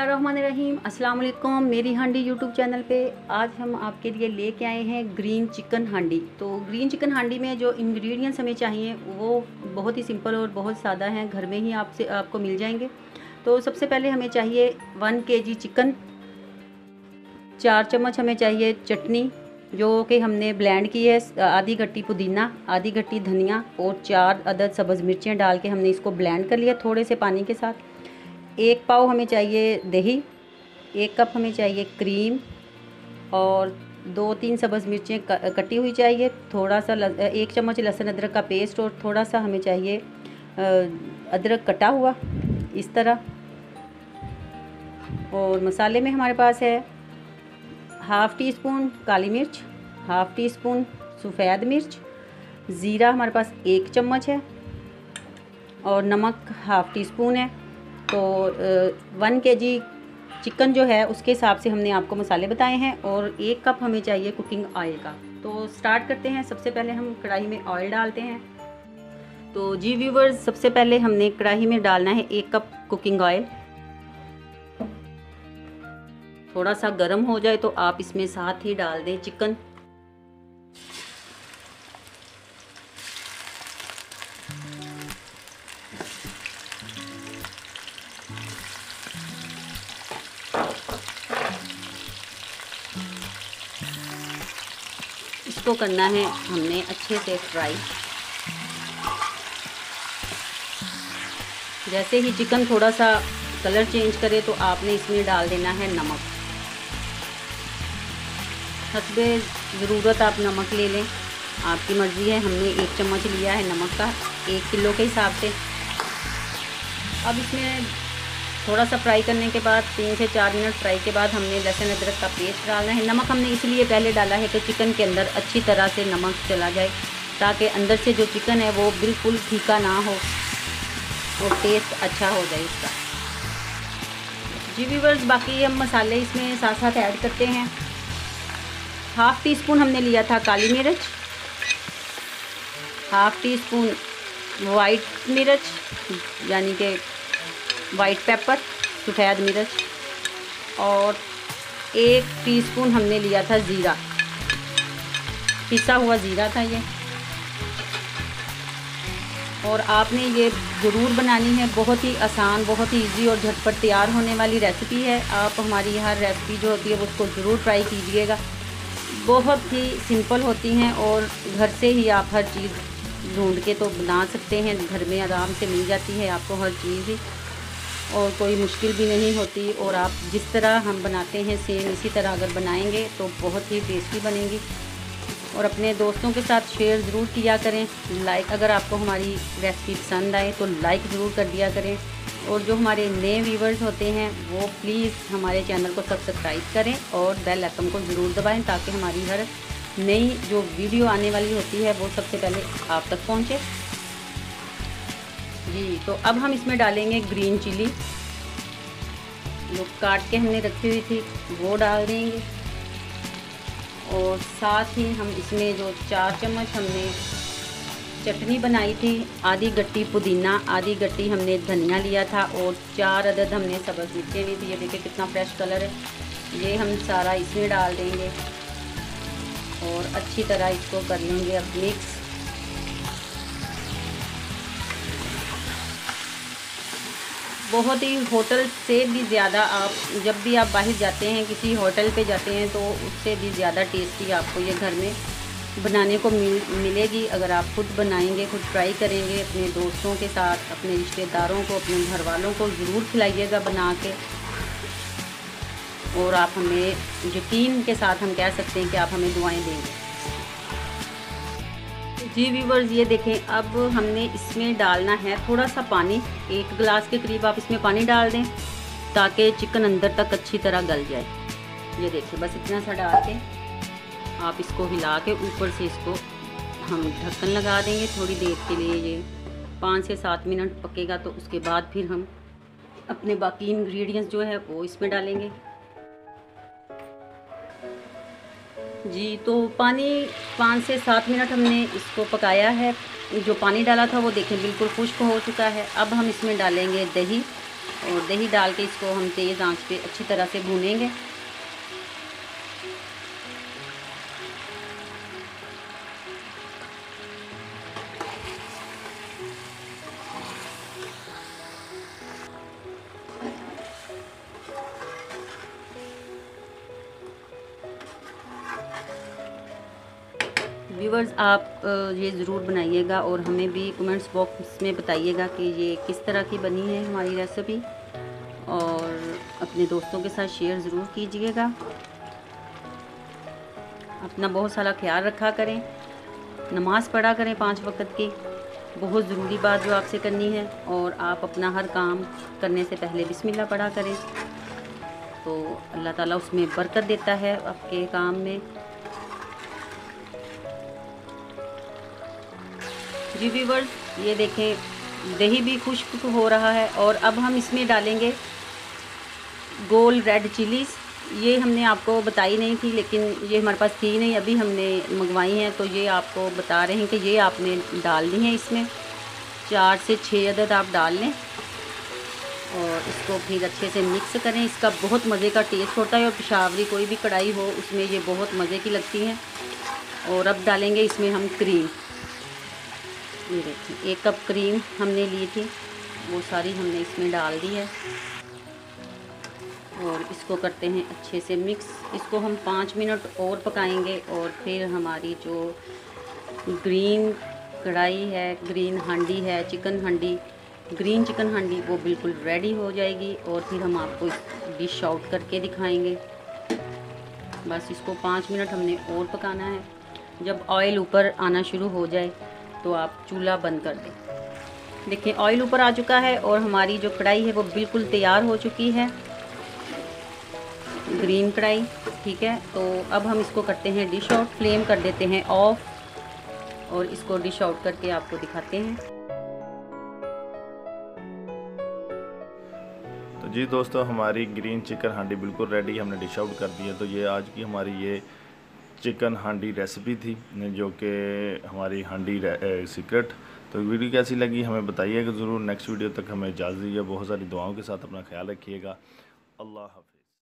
बिस्मिल्लाहिर्रहमानिर्रहीम। अस्सलाम वालेकुम। मेरी हांडी यूट्यूब चैनल पे आज हम आपके लिए लेके आए हैं ग्रीन चिकन हांडी। तो ग्रीन चिकन हांडी में जो इंग्रेडिएंट्स हमें चाहिए वो बहुत ही सिंपल और बहुत सादा हैं, घर में ही आपको मिल जाएंगे। तो सबसे पहले हमें चाहिए 1 kg चिकन, 4 चम्मच हमें चाहिए चटनी जो कि हमने ब्लेंड की है, आधी गट्टी पुदीना, आधी गट्टी धनिया और 4 अदद सब्ज़ मिर्चें डाल के हमने इसको ब्लेंड कर लिया थोड़े से पानी के साथ। 1 पाव हमें चाहिए दही, 1 कप हमें चाहिए क्रीम और 2-3 सब्ज़ मिर्चें कटी हुई चाहिए, थोड़ा सा 1 चम्मच लहसुन अदरक का पेस्ट और थोड़ा सा हमें चाहिए अदरक कटा हुआ इस तरह। और मसाले में हमारे पास है 1/2 टीस्पून काली मिर्च, 1/2 टीस्पून सफ़ेद मिर्च, ज़ीरा हमारे पास 1 चम्मच है और नमक 1/2 टीस्पून है। तो 1 kg चिकन जो है उसके हिसाब से हमने आपको मसाले बताए हैं। और 1 कप हमें चाहिए कुकिंग ऑयल का। तो स्टार्ट करते हैं। सबसे पहले हम कढ़ाई में ऑयल डालते हैं। तो जी व्यूवर्स, सबसे पहले हमने कढ़ाई में डालना है 1 कप कुकिंग ऑयल। थोड़ा सा गर्म हो जाए तो आप इसमें साथ ही डाल दें चिकन। इसको करना है हमने अच्छे से फ्राई। जैसे ही चिकन थोड़ा सा कलर चेंज करे तो आपने इसमें डाल देना है नमक। हस्बे ज़रूरत आप नमक ले लें, आपकी मर्ज़ी है। हमने 1 चम्मच लिया है नमक का 1 किलो के हिसाब से। अब इसमें थोड़ा सा फ्राई करने के बाद 3 से 4 मिनट फ्राई के बाद हमने लहसुन अदरक का पेस्ट डालना है। नमक हमने इसलिए पहले डाला है कि चिकन के अंदर अच्छी तरह से नमक चला जाए, ताकि अंदर से जो चिकन है वो बिल्कुल फीका ना हो और टेस्ट अच्छा हो जाए इसका। जी व्यूअर्स, बाकी हम मसाले इसमें साथ साथ ऐड करते हैं। 1/2 टीस्पून हमने लिया था काली मिर्च, 1/2 टीस्पून वाइट मिर्च यानी कि वाइट पेपर सफ़ेद मिर्च और 1 टीस्पून हमने लिया था ज़ीरा, पिसा हुआ ज़ीरा था ये। और आपने ये ज़रूर बनानी है, बहुत ही आसान, बहुत ही इजी और झटपट तैयार होने वाली रेसिपी है। आप हमारी हर रेसिपी जो होती है वो उसको ज़रूर ट्राई कीजिएगा। बहुत ही सिंपल होती हैं और घर से ही आप हर चीज़ ढूंढ के तो बना सकते हैं। घर में आराम से मिल जाती है आपको हर चीज़ ही, और कोई मुश्किल भी नहीं होती। और आप जिस तरह हम बनाते हैं सेम इसी तरह अगर बनाएंगे तो बहुत ही टेस्टी बनेंगी। और अपने दोस्तों के साथ शेयर ज़रूर किया करें। लाइक, अगर आपको हमारी रेसिपी पसंद आए तो लाइक ज़रूर कर दिया करें। और जो हमारे नए व्यूवर्स होते हैं वो प्लीज़ हमारे चैनल को सब्सक्राइब करें और बेल आइकन को ज़रूर दबाएं, ताकि हमारी हर नई जो वीडियो आने वाली होती है वो सबसे पहले आप तक पहुँचे। जी, तो अब हम इसमें डालेंगे ग्रीन चिली जो काट के हमने रखी हुई थी, वो डाल देंगे। और साथ ही हम इसमें जो 4 चम्मच हमने चटनी बनाई थी, आधी गट्टी पुदीना, आधी गट्टी हमने धनिया लिया था और 4 अदद हमने सब्ज़ मिर्चें ली थी। ये देखिए कितना फ्रेश कलर है। ये हम सारा इसमें डाल देंगे और अच्छी तरह इसको कर लेंगे अब मिक्स। बहुत ही होटल से भी ज़्यादा, आप जब भी आप बाहर जाते हैं किसी होटल पे जाते हैं तो उससे भी ज़्यादा टेस्टी आपको ये घर में बनाने को मिलेगी। अगर आप खुद बनाएंगे, खुद ट्राई करेंगे, अपने दोस्तों के साथ, अपने रिश्तेदारों को, अपने घर वालों को ज़रूर खिलाइएगा बना के। और आप हमें यकीन के साथ हम कह सकते हैं कि आप हमें दुआएं देंगे। जी व्यूवर्स, ये देखें, अब हमने इसमें डालना है थोड़ा सा पानी। 1 गिलास के करीब आप इसमें पानी डाल दें ताकि चिकन अंदर तक अच्छी तरह गल जाए। ये देखिए, बस इतना सा डाल के आप इसको हिला के ऊपर से इसको हम ढक्कन लगा देंगे थोड़ी देर के लिए। ये 5 से 7 मिनट पकेगा। तो उसके बाद फिर हम अपने बाकी इंग्रेडिएंट्स जो है वो इसमें डालेंगे। जी, तो पानी 5 से 7 मिनट हमने इसको पकाया है। जो पानी डाला था वो देखें बिल्कुल खुश्क हो चुका है। अब हम इसमें डालेंगे दही। और दही डाल के इसको हम तेज़ आंच पे अच्छी तरह से भूनेंगे। व्यूवर्स, आप ये ज़रूर बनाइएगा और हमें भी कमेंट्स बॉक्स में बताइएगा कि ये किस तरह की बनी है हमारी रेसिपी, और अपने दोस्तों के साथ शेयर ज़रूर कीजिएगा। अपना बहुत सारा ख्याल रखा करें, नमाज़ पढ़ा करें 5 वक़्त की, बहुत ज़रूरी बात जो आपसे करनी है। और आप अपना हर काम करने से पहले बिस्मिल्लाह पढ़ा करें, तो अल्लाह ताला उसमें बरकत देता है आपके काम में। जी व्यूवर्स, ये देखें दही भी खुश्क हो रहा है। और अब हम इसमें डालेंगे गोल रेड चिलीज़। ये हमने आपको बताई नहीं थी, लेकिन ये हमारे पास थी नहीं, अभी हमने मंगवाई हैं, तो ये आपको बता रहे हैं कि ये आपने डालनी है। इसमें 4 से 6 अदद आप डाल लें और इसको फिर अच्छे से मिक्स करें। इसका बहुत मज़े का टेस्ट होता है और पेशावरी कोई भी कढ़ाई हो उसमें ये बहुत मज़े की लगती हैं। और अब डालेंगे इसमें हम क्रीम। ये देखिए 1 कप क्रीम हमने ली थी, वो सारी हमने इसमें डाल दी है और इसको करते हैं अच्छे से मिक्स। इसको हम 5 मिनट और पकाएंगे और फिर हमारी जो ग्रीन कढ़ाई है, ग्रीन हांडी है, चिकन हांडी, ग्रीन चिकन हांडी, वो बिल्कुल रेडी हो जाएगी। और फिर हम आपको डिश आउट करके दिखाएंगे। बस इसको 5 मिनट हमने और पकाना है। जब ऑयल ऊपर आना शुरू हो जाए तो आप चूल्हा बंद कर दें। देखिए ऑयल ऊपर आ चुका है और हमारी जो कढ़ाई है वो बिल्कुल तैयार हो चुकी है, ग्रीन कढ़ाई। ठीक है, तो अब हम इसको करते हैं डिश आउट, फ्लेम कर देते हैं ऑफ और इसको डिश आउट करके आपको दिखाते हैं। तो जी दोस्तों, हमारी ग्रीन चिकन हांडी बिल्कुल रेडी, हमने डिश आउट कर दी है। तो ये आज की हमारी ये चिकन हांडी रेसिपी थी, जो कि हमारी हांडी सीक्रेट। तो वीडियो कैसी लगी हमें बताइएगा ज़रूर। नेक्स्ट वीडियो तक हमें इजाज़त दीजिए। बहुत सारी दुआओं के साथ अपना ख्याल रखिएगा। अल्लाह हाफ़िज़।